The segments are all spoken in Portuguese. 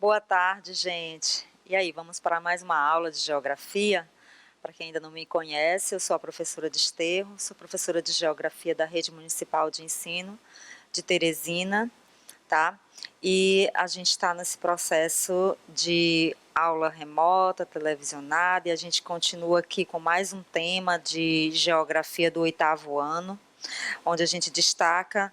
Boa tarde, gente. E aí, vamos para mais uma aula de geografia? Para quem ainda não me conhece, eu sou a professora de Desterro, sou professora de geografia da Rede Municipal de Ensino de Teresina, tá? E a gente está nesse processo de aula remota, televisionada, e a gente continua aqui com mais um tema de geografia do 8º ano, onde a gente destaca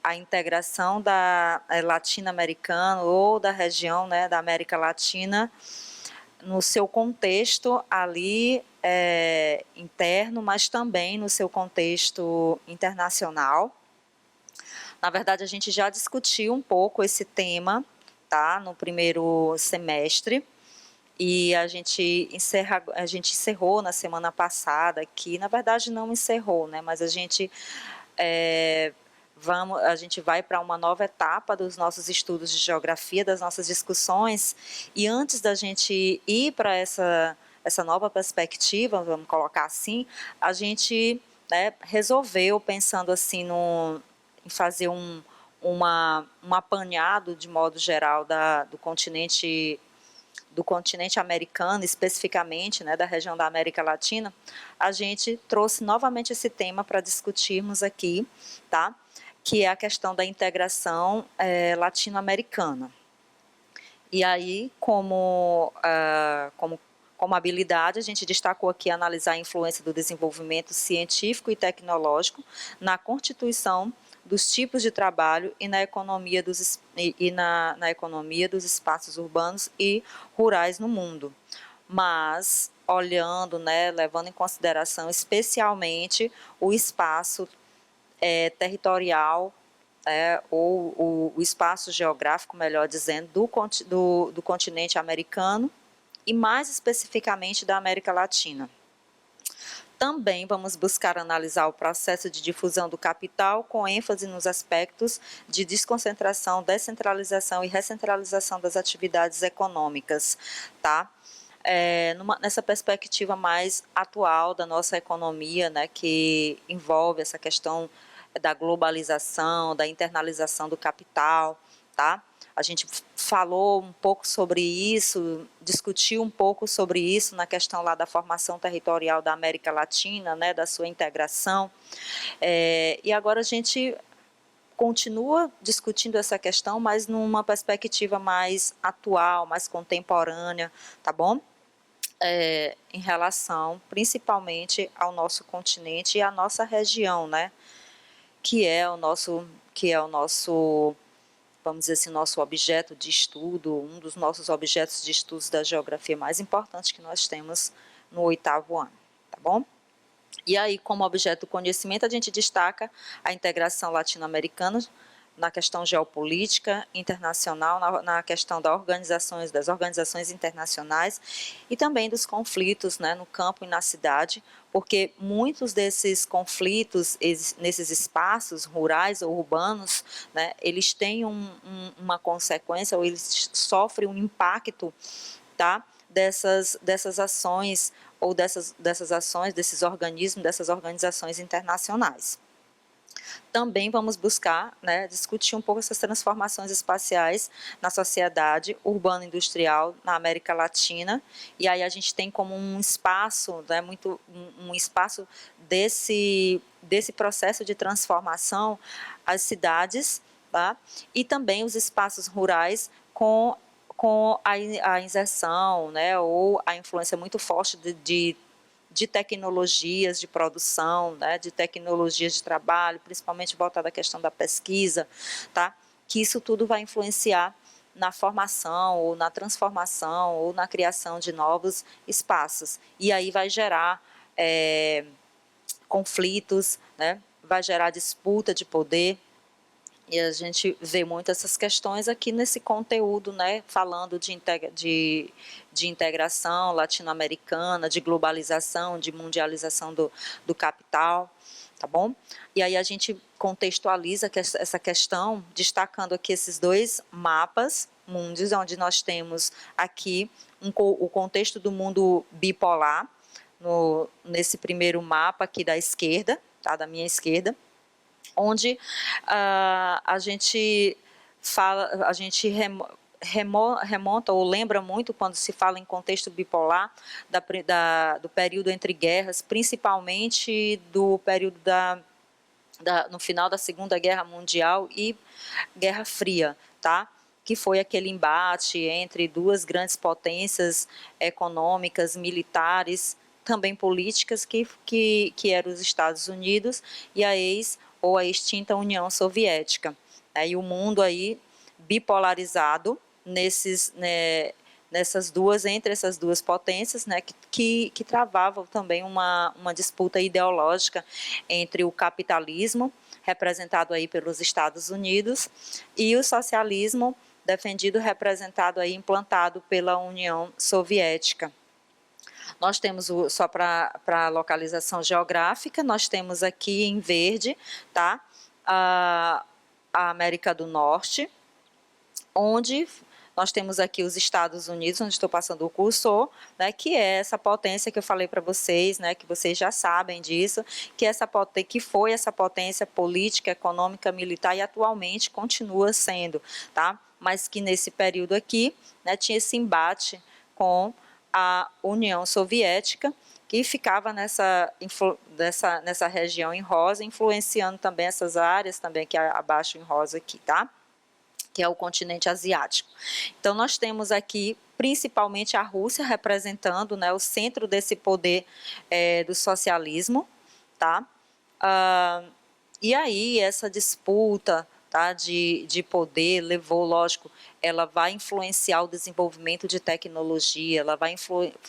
a integração da latino-americana ou da região, né, da América Latina no seu contexto ali interno, mas também no seu contexto internacional. Na verdade, a gente já discutiu um pouco esse tema, tá, no primeiro semestre, e a gente encerrou na semana passada, que na verdade não encerrou, né, mas a gente vai para uma nova etapa dos nossos estudos de geografia, das nossas discussões, e antes da gente ir para essa nova perspectiva, vamos colocar assim, a gente, né, resolveu, pensando assim em fazer um apanhado de modo geral do continente americano, especificamente, né, da região da América Latina, a gente trouxe novamente esse tema para discutirmos aqui, tá? Que é a questão da integração latino-americana. E aí, como habilidade, a gente destacou aqui analisar a influência do desenvolvimento científico e tecnológico na constituição dos tipos de trabalho e na economia na economia dos espaços urbanos e rurais no mundo. Mas, olhando, né, levando em consideração especialmente o espaço territorial, ou o espaço geográfico, melhor dizendo, do continente americano e mais especificamente da América Latina. Também vamos buscar analisar o processo de difusão do capital com ênfase nos aspectos de desconcentração, descentralização e recentralização das atividades econômicas, tá? Nessa perspectiva mais atual da nossa economia, né, que envolve essa questão da globalização, da internalização do capital, tá? A gente falou um pouco sobre isso, discutiu um pouco sobre isso na questão lá da formação territorial da América Latina, né, da sua integração, e agora a gente continua discutindo essa questão, mas numa perspectiva mais atual, mais contemporânea, tá bom? Em relação principalmente ao nosso continente e à nossa região, né, que é o nosso, vamos dizer assim, nosso objeto de estudo, um dos nossos objetos de estudos da geografia mais importantes que nós temos no 8º ano, tá bom? E aí, como objeto do conhecimento, a gente destaca a integração latino-americana na questão geopolítica internacional, na questão das organizações internacionais e também dos conflitos, né, no campo e na cidade, porque muitos desses conflitos nesses espaços rurais ou urbanos, né, eles têm uma consequência, ou eles sofrem um impacto, tá, dessas ações ou dessas ações, desses organismos, dessas organizações internacionais. Também vamos buscar, né, discutir um pouco essas transformações espaciais na sociedade urbano-industrial na América Latina, e aí a gente tem como um espaço, né, um espaço desse processo de transformação as cidades, tá? E também os espaços rurais com a inserção, né, ou a influência muito forte de tecnologias de produção, né, de tecnologias de trabalho, principalmente voltada à questão da pesquisa, tá? Que isso tudo vai influenciar na formação, ou na transformação, ou na criação de novos espaços. E aí vai gerar conflitos, né? Vai gerar disputa de poder. E a gente vê muito essas questões aqui nesse conteúdo, né, falando de integração latino-americana, de globalização, de mundialização do capital, tá bom? E aí a gente contextualiza essa questão, destacando aqui esses dois mapas mundos, onde nós temos aqui o contexto do mundo bipolar, nesse primeiro mapa aqui da esquerda, tá, da minha esquerda, onde a gente remonta ou lembra muito quando se fala em contexto bipolar do período entre guerras, principalmente do período no final da Segunda Guerra Mundial e Guerra Fria, tá? Que foi aquele embate entre duas grandes potências econômicas, militares, também políticas, que eram os Estados Unidos e a ou a extinta União Soviética. E o mundo aí bipolarizado entre essas duas potências, né, que travavam também uma disputa ideológica entre o capitalismo, representado aí pelos Estados Unidos, e o socialismo defendido, representado aí, implantado pela União Soviética. Nós temos, só para localização geográfica, nós temos aqui em verde, tá, a América do Norte, onde nós temos aqui os Estados Unidos, onde estou passando o cursor, né, que é essa potência que eu falei para vocês, né, que vocês já sabem disso, que foi essa potência política, econômica, militar e atualmente continua sendo, tá? Mas que nesse período aqui, né, tinha esse embate com a União Soviética, que ficava nessa região em rosa, influenciando também essas áreas também que abaixo em rosa aqui, tá? Que é o continente asiático. Então, nós temos aqui, principalmente, a Rússia representando, né, o centro desse poder do socialismo, tá? E aí, essa disputa, tá, de poder levou, lógico, ela vai influenciar o desenvolvimento de tecnologia, ela vai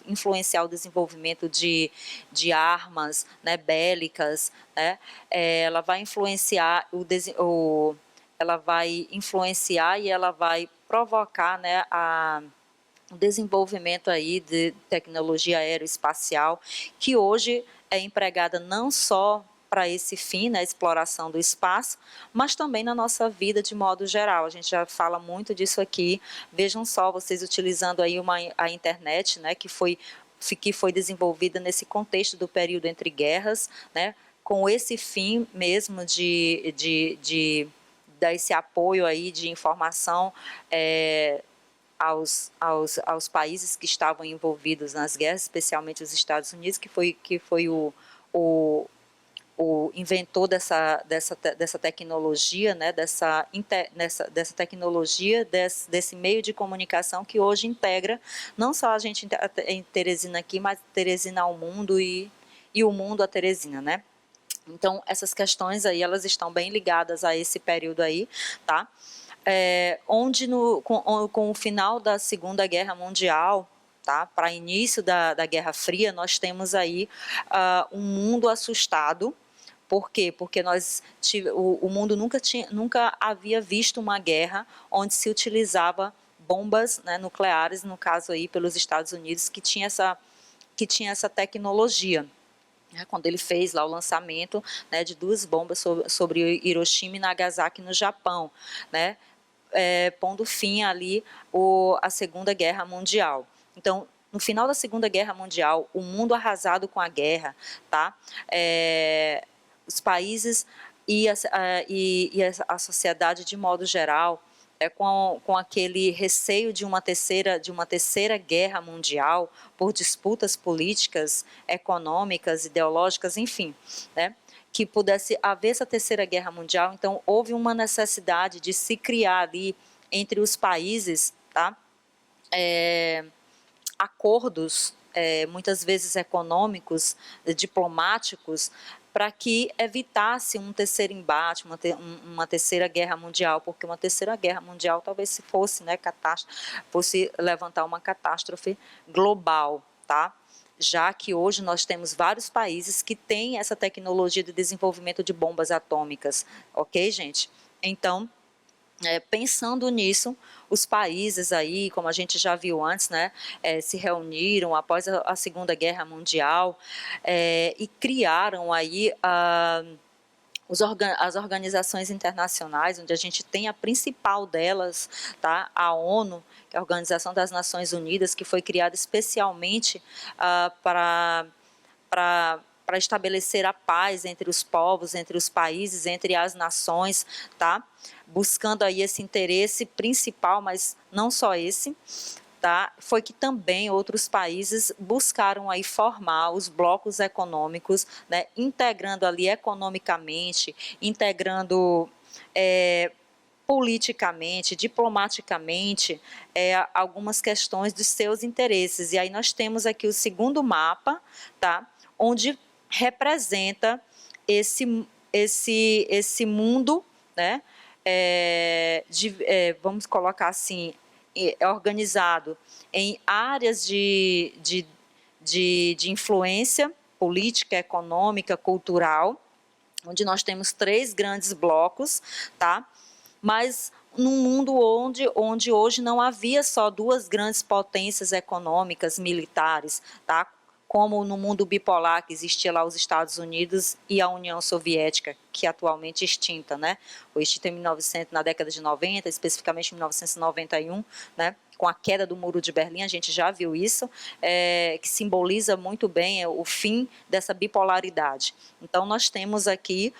influenciar o desenvolvimento de armas, né, bélicas, né? Ela vai influenciar ela vai influenciar e ela vai provocar, né, o desenvolvimento aí de tecnologia aeroespacial, que hoje é empregada não só para esse fim, né, exploração do espaço, mas também na nossa vida de modo geral. A gente já fala muito disso aqui. Vejam só, vocês utilizando aí a internet, né, que foi desenvolvida nesse contexto do período entre guerras, né, com esse fim mesmo de dar esse apoio aí de informação aos países que estavam envolvidos nas guerras, especialmente os Estados Unidos, que foi o inventor dessa tecnologia, né, dessa tecnologia, desse meio de comunicação que hoje integra não só a gente em Teresina aqui, mas Teresina ao mundo e o mundo a Teresina, né? Então, essas questões aí, elas estão bem ligadas a esse período aí, tá? Onde com o final da Segunda Guerra Mundial, tá? Para início da Guerra Fria, nós temos aí um mundo assustado. Por quê? Porque o mundo nunca havia visto uma guerra onde se utilizava bombas, né, nucleares, no caso aí pelos Estados Unidos, que tinha essa tecnologia. Quando ele fez lá o lançamento, né, de 2 bombas sobre Hiroshima e Nagasaki no Japão, né, pondo fim ali a Segunda Guerra Mundial. Então, no final da Segunda Guerra Mundial, o mundo arrasado com a guerra, tá? Os países e a sociedade de modo geral, com aquele receio de uma terceira guerra mundial por disputas políticas, econômicas, ideológicas, enfim, né, que pudesse haver essa terceira guerra mundial. Então, houve uma necessidade de se criar ali entre os países, tá, acordos, muitas vezes econômicos, diplomáticos, para que evitasse um terceiro embate, uma terceira guerra mundial, porque uma terceira guerra mundial talvez se fosse, né, fosse levantar uma catástrofe global, tá? Já que hoje nós temos vários países que têm essa tecnologia de desenvolvimento de bombas atômicas, ok, gente? Então, pensando nisso, os países aí, como a gente já viu antes, né, se reuniram após a Segunda Guerra Mundial e criaram aí as organizações internacionais, onde a gente tem a principal delas, tá, a ONU, que é a Organização das Nações Unidas, que foi criada especialmente para para estabelecer a paz entre os povos, entre os países, entre as nações, tá? Buscando aí esse interesse principal, mas não só esse, tá? Foi que também outros países buscaram aí formar os blocos econômicos, né? Integrando ali economicamente, integrando politicamente, diplomaticamente, algumas questões dos seus interesses. E aí nós temos aqui o segundo mapa, tá? Onde representa esse mundo, né? Vamos colocar assim, organizado em áreas de influência política, econômica, cultural, onde nós temos 3 grandes blocos, tá? Mas num mundo onde hoje não havia só 2 grandes potências econômicas, militares, tá? Como no mundo bipolar, que existia lá os Estados Unidos e a União Soviética, que atualmente extinta, né? Foi extinta em 1900, na década de 90, especificamente em 1991, né? Com a queda do Muro de Berlim, a gente já viu isso, que simboliza muito bem o fim dessa bipolaridade. Então, nós temos aqui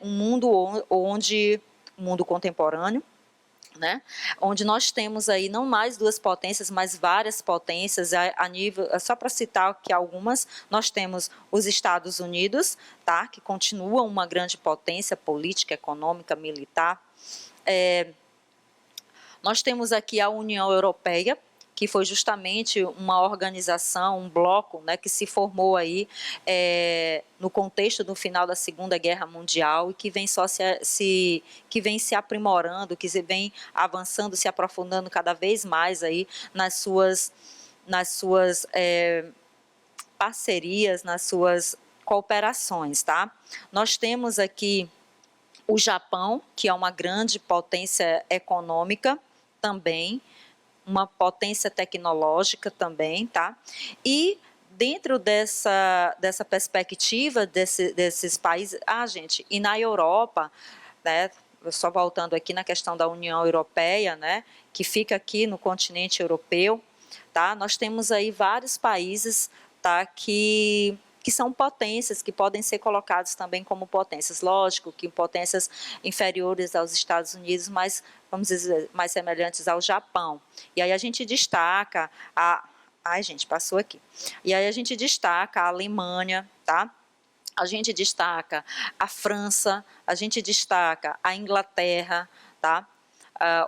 um mundo onde, um mundo contemporâneo, né? Onde nós temos aí não mais 2 potências, mas várias potências a nível, só para citar aqui algumas, nós temos os Estados Unidos, tá? Que continuam uma grande potência política, econômica, militar. Nós temos aqui a União Europeia, que foi justamente uma organização, um bloco, né, que se formou aí no contexto do final da Segunda Guerra Mundial e que vem que vem se aprimorando, que vem avançando, se aprofundando cada vez mais aí nas suas parcerias, nas suas cooperações, tá? Nós temos aqui o Japão, que é uma grande potência econômica também, uma potência tecnológica também, tá? E dentro dessa perspectiva desses países, gente, e na Europa, né, só voltando aqui na questão da União Europeia, né, que fica aqui no continente europeu, tá? Nós temos aí vários países, tá, que são potências, que podem ser colocados também como potências. Lógico que potências inferiores aos Estados Unidos, mas, vamos dizer, mais semelhantes ao Japão. E aí a gente destaca Ai, gente, passou aqui. E aí a gente destaca a Alemanha, tá? A gente destaca a França, a gente destaca a Inglaterra, tá?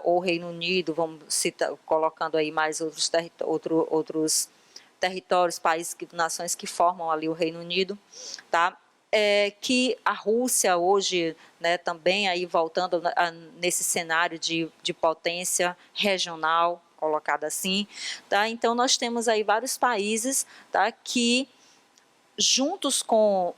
O Reino Unido, vamos citar, colocando aí mais outros territórios, países, nações que formam ali o Reino Unido, tá? Que a Rússia hoje, né, também aí voltando nesse cenário de potência regional, colocada assim, tá? Então nós temos aí vários países, tá, que juntos com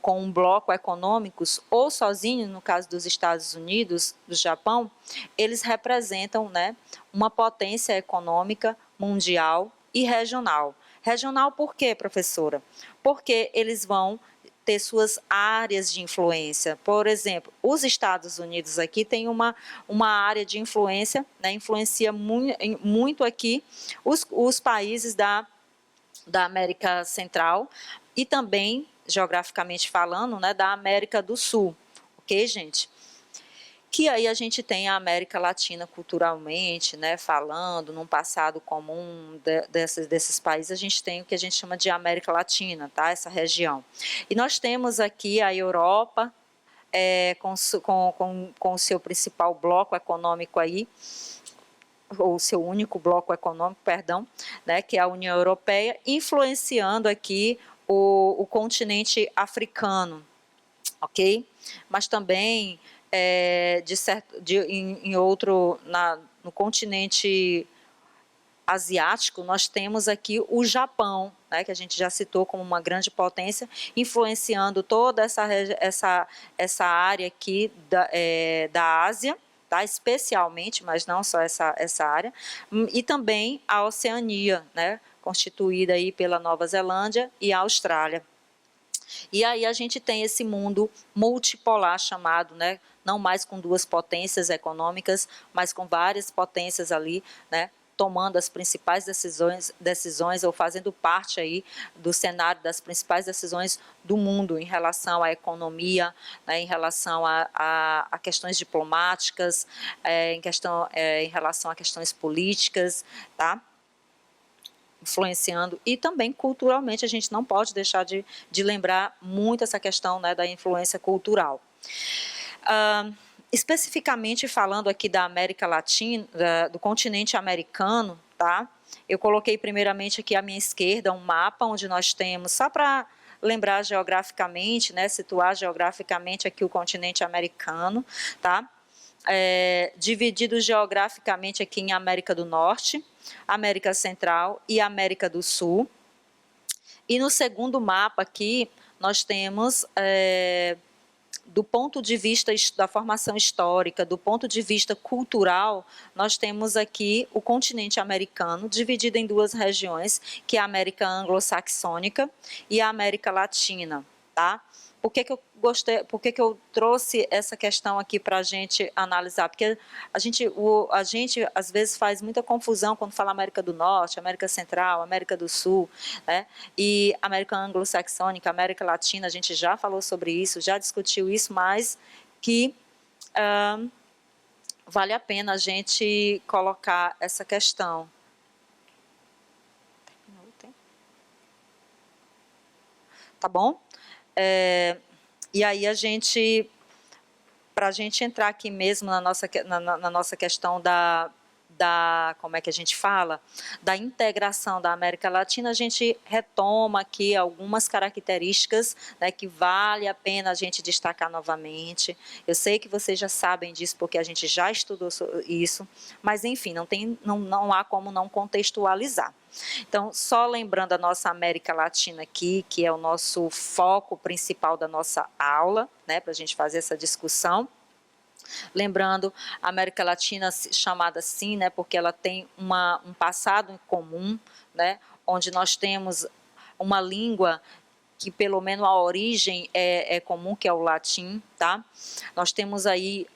um bloco econômicos ou sozinhos, no caso dos Estados Unidos, do Japão, eles representam, né, uma potência econômica mundial e regional. Regional por quê, professora? Porque eles vão ter suas áreas de influência. Por exemplo, os Estados Unidos aqui tem uma área de influência, né, influencia muito aqui os países da América Central e também, geograficamente falando, né, da América do Sul, ok, gente? Que aí a gente tem a América Latina culturalmente, né, falando, num passado comum desses países, a gente tem o que a gente chama de América Latina, tá, essa região. E nós temos aqui a Europa, com o seu principal bloco econômico aí, ou o seu único bloco econômico, perdão, né, que é a União Europeia, influenciando aqui o continente africano, ok? Mas também no continente asiático, nós temos aqui o Japão, né, que a gente já citou como uma grande potência, influenciando toda essa área aqui da Ásia, tá, especialmente, mas não só essa área, e também a Oceania, né, constituída aí pela Nova Zelândia e a Austrália. E aí a gente tem esse mundo multipolar chamado, não mais com 2 potências econômicas, mas com várias potências ali, tomando as principais decisões ou fazendo parte aí do cenário das principais decisões do mundo em relação à economia, né, em relação a questões diplomáticas, em relação a questões políticas, tá? Influenciando, e também culturalmente a gente não pode deixar de lembrar muito essa questão, né, da influência cultural. Especificamente falando aqui da América Latina, do continente americano, tá? Eu coloquei primeiramente aqui à minha esquerda um mapa onde nós temos, só para lembrar geograficamente, né, situar geograficamente aqui o continente americano, tá? Dividido geograficamente aqui em América do Norte, América Central e América do Sul. E no segundo mapa aqui, nós temos, do ponto de vista da formação histórica, do ponto de vista cultural, nós temos aqui o continente americano, dividido em duas regiões, que é a América anglo-saxônica e a América Latina, tá? Por que eu trouxe essa questão aqui para a gente analisar? Porque a gente às vezes faz muita confusão quando fala América do Norte, América Central, América do Sul, né? E América anglo-saxônica, América Latina, a gente já falou sobre isso, já discutiu isso, mas que vale a pena a gente colocar essa questão. Tá bom? E aí para a gente entrar aqui mesmo na nossa questão como é que a gente fala, da integração da América Latina, a gente retoma aqui algumas características, né, que vale a pena a gente destacar novamente. Eu sei que vocês já sabem disso, porque a gente já estudou isso, mas enfim, não há como não contextualizar. Então, só lembrando a nossa América Latina aqui, que é o nosso foco principal da nossa aula, né, para a gente fazer essa discussão. Lembrando, a América Latina chamada assim, né, porque ela tem um passado em comum, né, onde nós temos uma língua que pelo menos a origem é comum, que é o latim, tá? Nós temos aí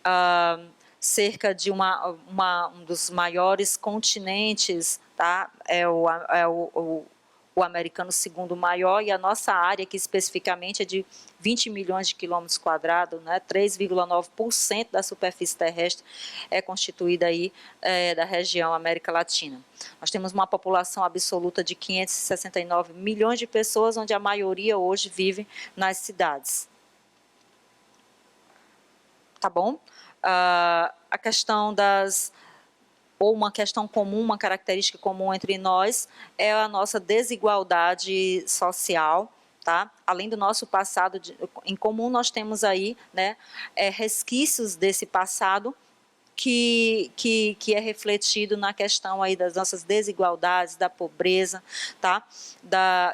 cerca de um dos maiores continentes, tá? O americano segundo maior, e a nossa área aqui especificamente é de 20 milhões de quilômetros quadrados, né? 3,9% da superfície terrestre é constituída aí da região América Latina. Nós temos uma população absoluta de 569 milhões de pessoas, onde a maioria hoje vive nas cidades. Tá bom? A questão ou uma questão comum, uma característica comum entre nós é a nossa desigualdade social, tá? Além do nosso passado em comum, nós temos aí, né, resquícios desse passado que é refletido na questão aí das nossas desigualdades, da pobreza, tá?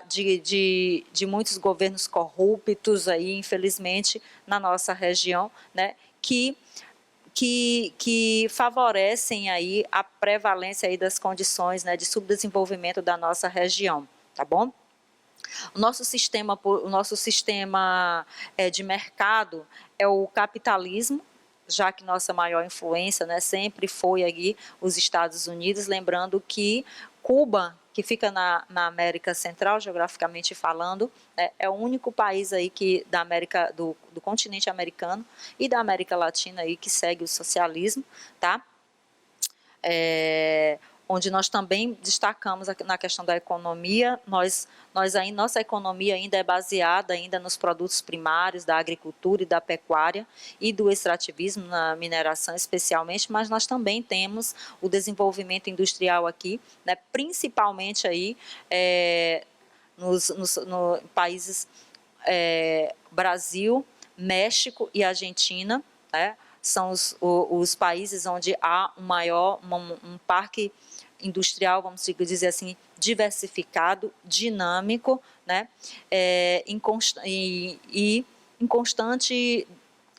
De muitos governos corruptos aí, infelizmente, na nossa região, né? Que favorecem aí a prevalência aí das condições, né, de subdesenvolvimento da nossa região, tá bom? O nosso sistema de mercado é o capitalismo, já que nossa maior influência, né, sempre foi aí os Estados Unidos, lembrando que Cuba, que fica na América Central, geograficamente falando, é o único país aí do continente americano e da América Latina aí que segue o socialismo, tá? Onde nós também destacamos na questão da economia, nossa economia ainda é baseada ainda nos produtos primários da agricultura e da pecuária e do extrativismo na mineração especialmente, mas nós também temos o desenvolvimento industrial aqui, né, principalmente aí nos países Brasil, México e Argentina, né? São os países onde há um parque industrial, vamos dizer assim, diversificado, dinâmico, né? Em constante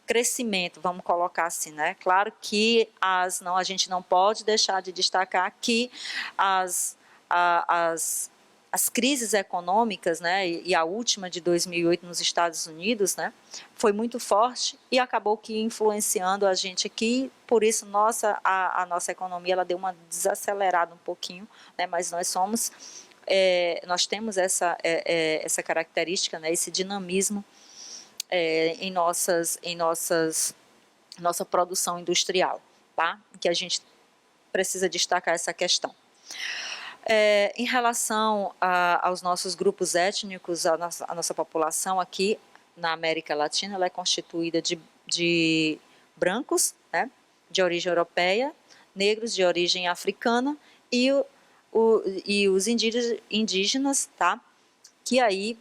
crescimento, vamos colocar assim, né? Claro que a gente não pode deixar de destacar que as as crises econômicas, né, e a última de 2008 nos Estados Unidos, né, foi muito forte e acabou que influenciando a gente aqui, por isso a nossa economia ela deu uma desacelerada um pouquinho, né, mas nós temos essa característica, né, esse dinamismo em nossa produção industrial, tá? Que a gente precisa destacar essa questão. Em relação aos nossos grupos étnicos, a nossa população aqui na América Latina, ela é constituída de brancos, né, de origem europeia, negros de origem africana e os indígenas, tá, que aí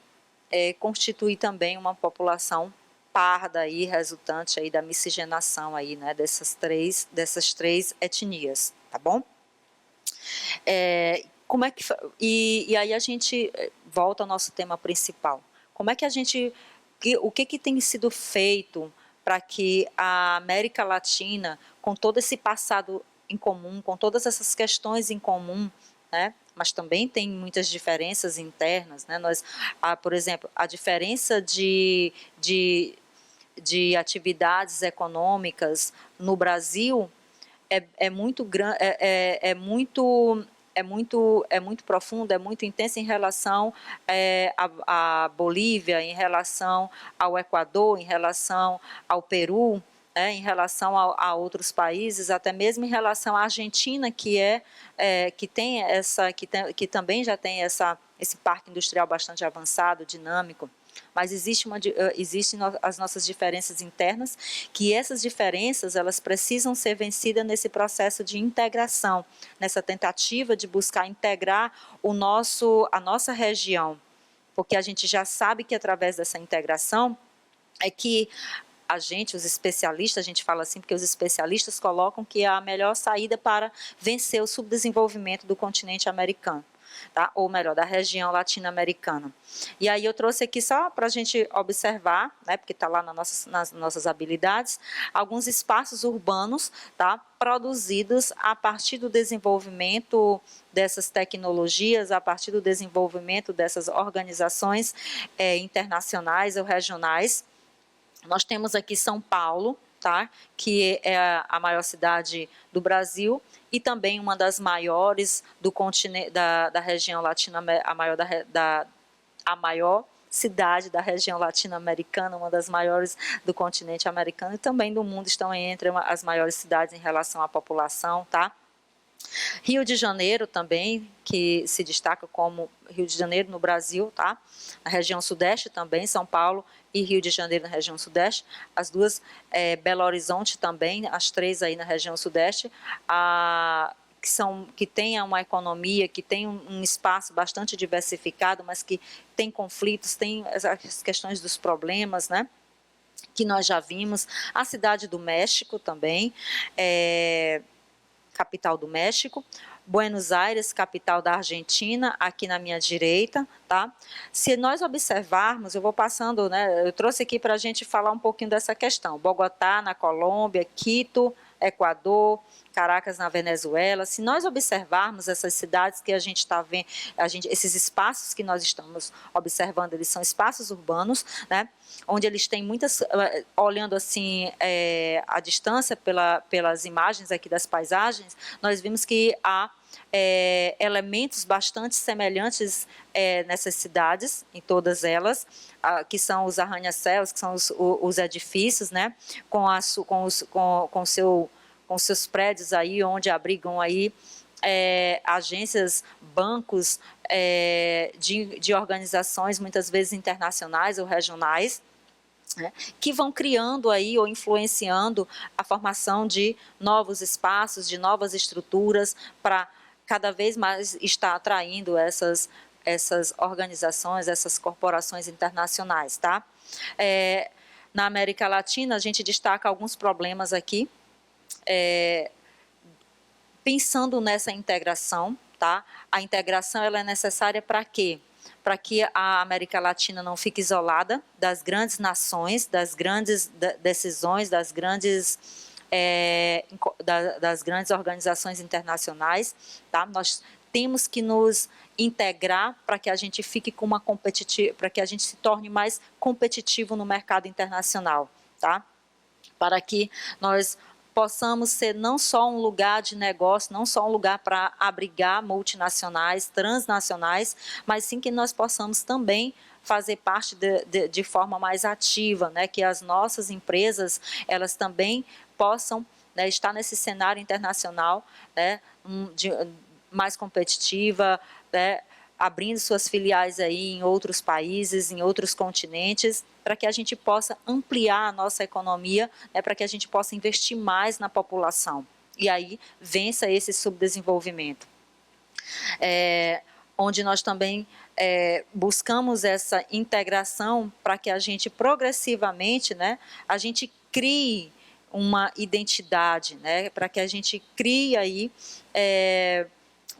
constitui também uma população parda aí, resultante aí da miscigenação aí, né, dessas três etnias, tá bom? Como é que e aí a gente volta ao nosso tema principal. Como é que o que tem sido feito para que a América Latina, com todo esse passado em comum, com todas essas questões em comum, né, mas também tem muitas diferenças internas, né? Por exemplo, a diferença de atividades econômicas no Brasil é muito grande, é muito profunda, é muito intensa em relação à Bolívia, em relação ao Equador, em relação ao Peru, em relação a outros países, até mesmo em relação à Argentina, que também já tem esse parque industrial bastante avançado, dinâmico. Mas existem as nossas diferenças internas, que essas diferenças elas precisam ser vencidas nesse processo de integração, nessa tentativa de buscar integrar a nossa região, porque a gente já sabe que através dessa integração é que os especialistas, a gente fala assim porque os especialistas colocam que é a melhor saída para vencer o subdesenvolvimento do continente americano. Tá? Ou melhor, da região latino-americana. E aí eu trouxe aqui só para a gente observar, né, porque está lá nas nossas habilidades, alguns espaços urbanos, tá, produzidos a partir do desenvolvimento dessas tecnologias, a partir do desenvolvimento dessas organizações internacionais ou regionais. Nós temos aqui São Paulo, tá, que é a maior cidade do Brasil e também uma das maiores do continente, da região latino-americana, a maior cidade da região latino-americana, uma das maiores do continente americano e também do mundo, estão entre as maiores cidades em relação à população, tá? Rio de Janeiro também, que se destaca como Rio de Janeiro no Brasil, tá? Na região sudeste também, São Paulo e Rio de Janeiro na região sudeste, as duas, Belo Horizonte também, as três aí na região sudeste, que tenha uma economia, que tem um espaço bastante diversificado, mas que tem conflitos, tem as questões dos problemas, né? Que nós já vimos, a cidade do México também, capital do México, Buenos Aires, capital da Argentina, aqui na minha direita, tá? Se nós observarmos, eu vou passando, né? Eu trouxe aqui para a gente falar um pouquinho dessa questão. Bogotá, na Colômbia, Quito, Equador, Caracas, na Venezuela. Se nós observarmos essas cidades que a gente está vendo, esses espaços que nós estamos observando, eles são espaços urbanos, né? Onde eles têm muitas, olhando assim a distância pelas imagens aqui das paisagens, nós vimos que há elementos bastante semelhantes nessas cidades, em todas elas, que são os arranha-céus, que são os edifícios, né, com seus prédios aí, onde abrigam aí agências, bancos de organizações, muitas vezes internacionais ou regionais, né, que vão criando aí ou influenciando a formação de novos espaços, de novas estruturas, para cada vez mais estar atraindo essas organizações, essas corporações internacionais, tá? Na América Latina, a gente destaca alguns problemas aqui, pensando nessa integração, tá? A integração ela é necessária para quê? Para que a América Latina não fique isolada das grandes nações, das grandes decisões, das grandes organizações internacionais, tá? Nós temos que nos integrar para que a gente fique com uma para que a gente se torne mais competitivo no mercado internacional, tá? Para que nós possamos ser não só um lugar de negócio, não só um lugar para abrigar multinacionais, transnacionais, mas sim que nós possamos também fazer parte de forma mais ativa, né, que as nossas empresas, elas também possam, né, estar nesse cenário internacional, né, mais competitiva, né, abrindo suas filiais aí em outros países, em outros continentes, para que a gente possa ampliar a nossa economia, né, para que a gente possa investir mais na população. E aí vença esse subdesenvolvimento. Onde nós também buscamos essa integração para que a gente progressivamente, né, a gente crie uma identidade, né, para que a gente crie aí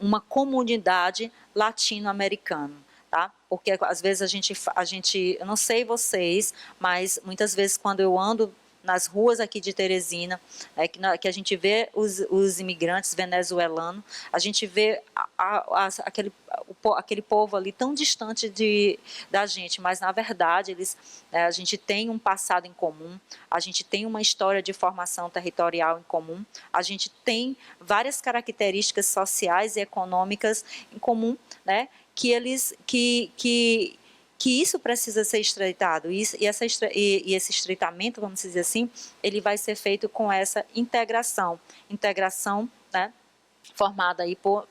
uma comunidade latino-americana, tá? Porque às vezes a gente, eu não sei vocês, mas muitas vezes quando eu ando nas ruas aqui de Teresina, que a gente vê os imigrantes venezuelanos, a gente vê aquele povo ali tão distante da gente, mas na verdade a gente tem um passado em comum, a gente tem uma história de formação territorial em comum, a gente tem várias características sociais e econômicas em comum, né? Que isso precisa ser estreitado, e esse estreitamento, vamos dizer assim, ele vai ser feito com essa integração, né, formada aí por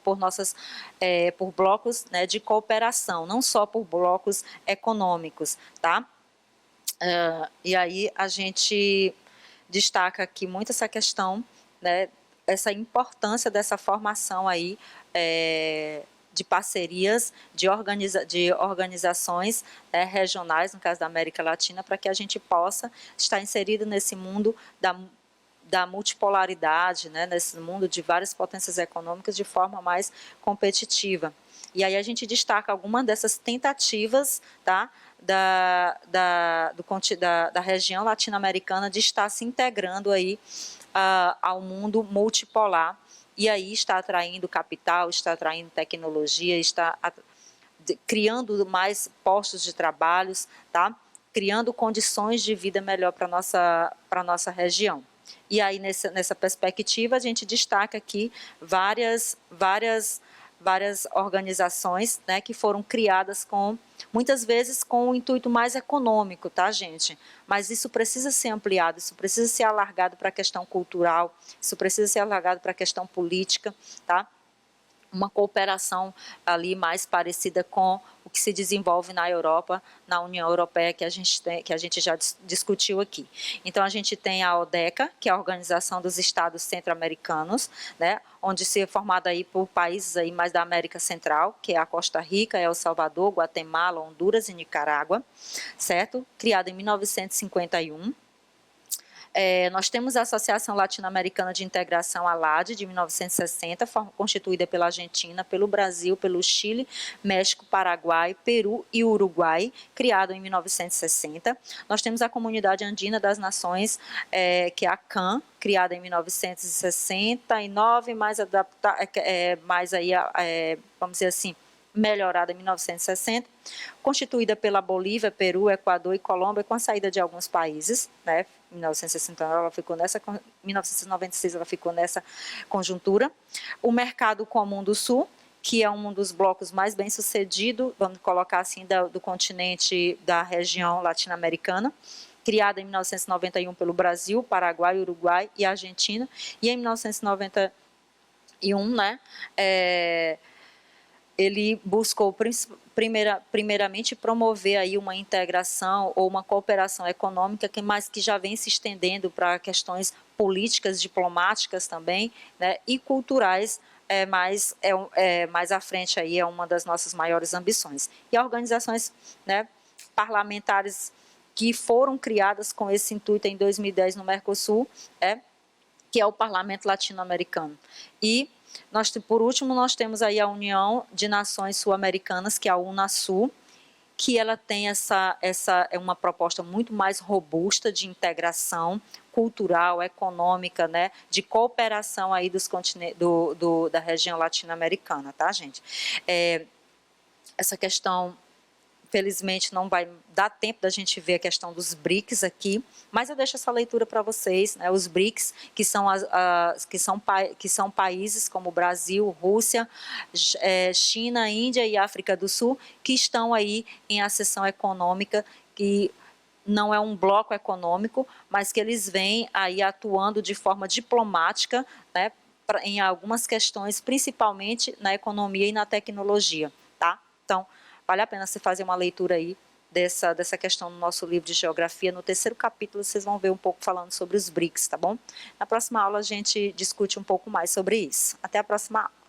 blocos, né, de cooperação, não só por blocos econômicos, tá? E aí a gente destaca aqui muito essa questão, né, essa importância dessa formação aí, de parcerias, de organizações regionais, no caso da América Latina, para que a gente possa estar inserido nesse mundo da multipolaridade, né, nesse mundo de várias potências econômicas de forma mais competitiva. E aí a gente destaca algumas dessas tentativas, tá, da região latino-americana de estar se integrando aí ao mundo multipolar, e aí está atraindo capital, está atraindo tecnologia, está criando mais postos de trabalho, tá? Criando condições de vida melhor para a nossa região. E aí, nessa perspectiva, a gente destaca aqui várias organizações, né, que foram criadas muitas vezes com o intuito mais econômico, tá, gente? Mas isso precisa ser ampliado, isso precisa ser alargado para a questão cultural, isso precisa ser alargado para a questão política, tá? Uma cooperação ali mais parecida com o que se desenvolve na Europa, na União Europeia, que a gente já discutiu aqui. Então, a gente tem a ODECA, que é a Organização dos Estados Centro-Americanos, né, onde se é formada aí por países aí mais da América Central, que é a Costa Rica, El Salvador, Guatemala, Honduras e Nicarágua, certo? Criada em 1951. Nós temos a Associação Latino-Americana de Integração, ALAD, de 1960, constituída pela Argentina, pelo Brasil, pelo Chile, México, Paraguai, Peru e Uruguai, criado em 1960. Nós temos a Comunidade Andina das Nações, que é a CAN, criada em 1969, mais aí, vamos dizer assim, melhorada em 1960, constituída pela Bolívia, Peru, Equador e Colômbia, com a saída de alguns países, né? Em 1969 ela ficou nessa, 1996 ela ficou nessa conjuntura. O Mercado Comum do Sul, que é um dos blocos mais bem sucedidos, vamos colocar assim, do continente da região latino-americana, criada em 1991 pelo Brasil, Paraguai, Uruguai e Argentina, e em 1991, né, ele buscou primeiramente promover aí uma integração ou uma cooperação econômica, mas que já vem se estendendo para questões políticas, diplomáticas também, né, e culturais, mais à frente aí, é uma das nossas maiores ambições. E organizações, né, parlamentares que foram criadas com esse intuito em 2010 no Mercosul, que é o Parlamento Latino-Americano. E por último, nós temos aí a União de Nações Sul-Americanas, que é a UNASUL, que ela tem uma proposta muito mais robusta de integração cultural, econômica, né, de cooperação aí dos da região latino-americana, tá, gente? Essa questão, felizmente, não vai dar tempo da gente ver a questão dos BRICS aqui, mas eu deixo essa leitura para vocês, né, os BRICS, que são países como Brasil, Rússia, China, Índia e África do Sul, que estão aí em acessão econômica, que não é um bloco econômico, mas que eles vêm aí atuando de forma diplomática, né, em algumas questões, principalmente na economia e na tecnologia, tá? Então, vale a pena você fazer uma leitura aí dessa questão no nosso livro de geografia. No terceiro capítulo, vocês vão ver um pouco falando sobre os BRICS, tá bom? Na próxima aula, a gente discute um pouco mais sobre isso. Até a próxima aula.